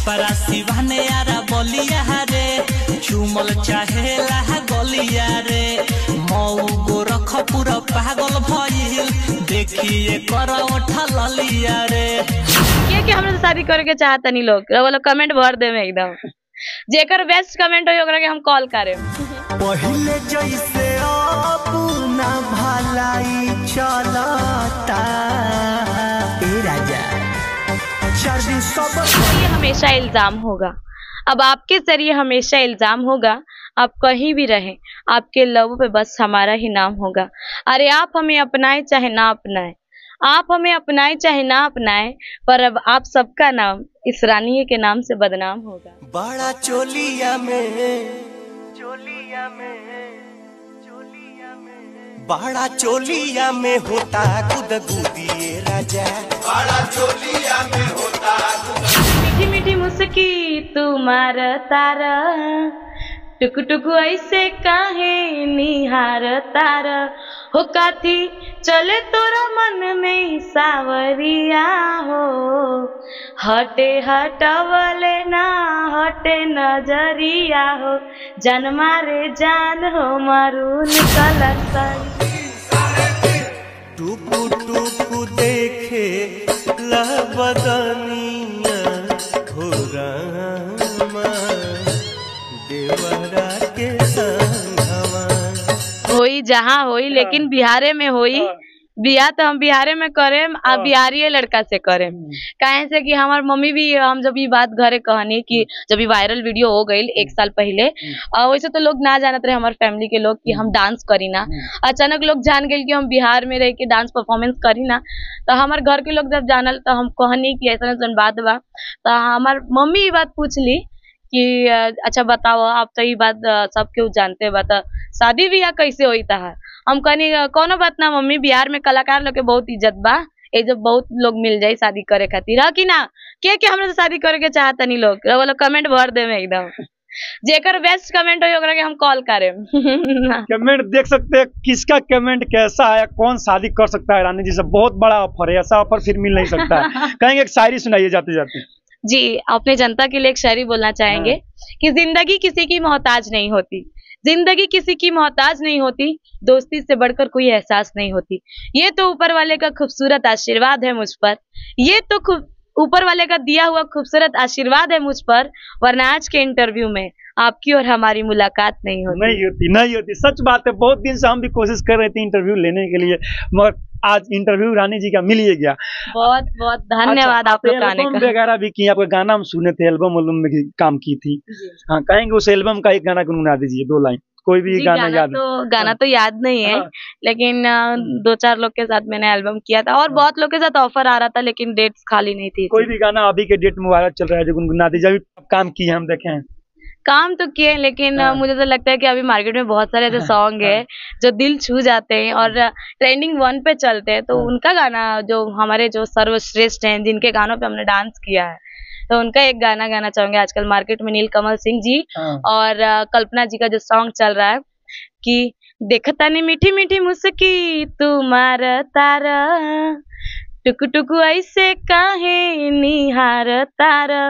छपरा सिवाने यारा बोलिया रे झूमल चाहेला गलिया रे मऊ गोरखपुर पागल भइल देखिए कर उठा ललिया रे के हमरा से शादी करे के चाहता नहीं लोग बोलो कमेंट भर दे में एकदम जेकर बेस्ट कमेंट होई ओकरा के हम कॉल करे पहले जैसे अपना भलाई चलता ए राजा ये हमेशा इल्जाम होगा अब आपके जरिए हमेशा इल्जाम होगा आप कहीं भी रहें आपके लव पे बस हमारा ही नाम होगा। अरे आप हमें अपनाए चाहे ना अपनाए आप हमें अपनाए चाहे ना अपनाए पर अब आप सबका नाम इस रानी के नाम से बदनाम होगा। बड़ा चोलिया में बड़ा चोलिया में होता गुदगुदी राजा बड़ा चोलिया में होता मीठी मीठी मुस्की तुम्हार तारा टुक टुक ऐसे काहे निहार तारा हो काथी चले तोरा मन में सावरिया हो हटे हटवले ना हटे नजरिया हो जान मारे जान हो मारून कलर साड़ी टुकु टुकु देखे लबदनिया घोरामा देवरा के संगवा होई जहाँ होई लेकिन बिहारे में होई बियाह तो हम बिहारे में करें आ बिहारी लड़का से करें काहे से कि हमार मम्मी भी हम जब ये बात घरे कहनी कि जब ये वायरल वीडियो हो गई 1 साल पहले वैसे तो लोग ना जानत रहे हमारे फैमिली के लोग कि हम डांस करी ना अचानक लोग जान गए कि हम बिहार में रह के डांस परफॉर्मेंस करी ना तो हमारे घर के लोग जब जानल तो हम कहनी कि ऐसा बात बा तो हमार मम्मी ये बात पूछली कि अच्छा बताओ आप तो ये बात सब क्यों जानते बा तो शादी ब्याह कैसे होई था हम कहनी कोनो बात ना मम्मी बिहार में कलाकार लोग के बहुत इज्जत बा ए जब बहुत लोग मिल जाये शादी करे खातिर है कि ना के हमरा से शादी करे के चाहता नहीं लोग बोलो कमेंट भर दे में एकदम जेकर बेस्ट कमेंट होई ओकरा के हम कॉल करे कमेंट देख सकते हैं किसका कमेंट कैसा है कौन शादी कर सकता है रानी जी से बहुत बड़ा ऑफर है ऐसा ऑफर फिर मिल नहीं सकता है कहेंगे एक शायरी सुनाइए जाते जाते जी अपने जनता के लिए एक शायरी बोलना चाहेंगे कि जिंदगी किसी की मोहताज नहीं होती जिंदगी किसी की मोहताज नहीं होती दोस्ती से बढ़कर कोई एहसास नहीं होती ये तो ऊपर वाले का खूबसूरत आशीर्वाद है मुझ पर ये तो ऊपर वाले का दिया हुआ खूबसूरत आशीर्वाद है मुझ पर वरना आज के इंटरव्यू में आपकी और हमारी मुलाकात नहीं होती सच बात है। बहुत दिन से हम भी कोशिश कर रहे थे इंटरव्यू लेने के लिए मगर आज इंटरव्यू रानी जी का मिल ही गया। बहुत बहुत धन्यवाद। आप लोग आने का वगैरह भी किए आपका गाना हम सुने थे एल्बम में काम की थी हाँ कहेंगे उस एल्बम का एक गाना गुनगुना दीजिए 2 लाइन कोई भी गाना तो याद नहीं है लेकिन 2-4 लोग के साथ मैंने एल्बम किया था और बहुत लोग के साथ ऑफर आ रहा था लेकिन डेट्स खाली नहीं थी। कोई भी गाना अभी के डेट में वायरल चल रहा है जो गुनगुना दीजिए अभी काम किए हम देखे काम तो किए लेकिन मुझे तो लगता है कि अभी मार्केट में बहुत सारे ऐसे सॉन्ग है जो दिल छू जाते हैं और ट्रेंडिंग 1 पे चलते हैं तो उनका गाना जो हमारे जो सर्वश्रेष्ठ हैं जिनके गानों पे हमने डांस किया है तो उनका एक गाना गाना चाहूंगे। आजकल मार्केट में नीलकमल सिंह जी और कल्पना जी का जो सॉन्ग चल रहा है कि देखता नहीं मीठी मीठी मुस्की तुम्हार तारा टुक टुक ऐसे काहे निहार तारा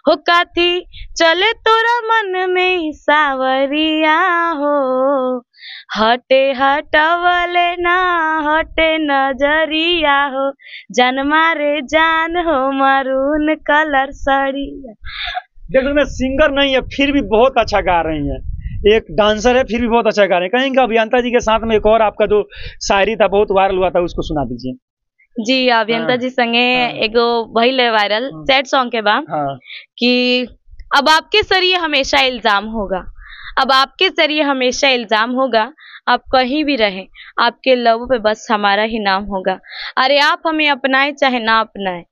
हो काथी चले तोरा मन में सावरिया हो हटे हटवले ना हटे नजरिया हो जान मारे जान हो मारून कलर साड़ी। देख सकते सिंगर नहीं है फिर भी बहुत अच्छा गा रही है एक डांसर है फिर भी बहुत अच्छा गा रहे हैं। कहेंगे अभियंता जी के साथ में एक और आपका जो शायरी था बहुत वायरल हुआ था उसको सुना दीजिए। जी अभियंता जी संगे एगो भइल वायरल सैड सॉन्ग के बाद कि अब आपके जरिए हमेशा इल्जाम होगा अब आपके जरिए हमेशा इल्जाम होगा आप कहीं भी रहें आपके लव पे बस हमारा ही नाम होगा। अरे आप हमें अपनाए चाहे ना अपनाए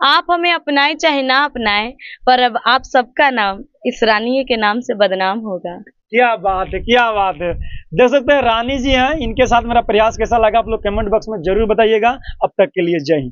आप हमें अपनाए चाहे ना अपनाए पर अब आप सबका नाम इस रानी के नाम से बदनाम होगा। क्या बात है देख सकते हैं रानी जी हैं इनके साथ मेरा प्रयास कैसा लगा आप लोग कमेंट बॉक्स में जरूर बताइएगा। अब तक के लिए जय हिंद।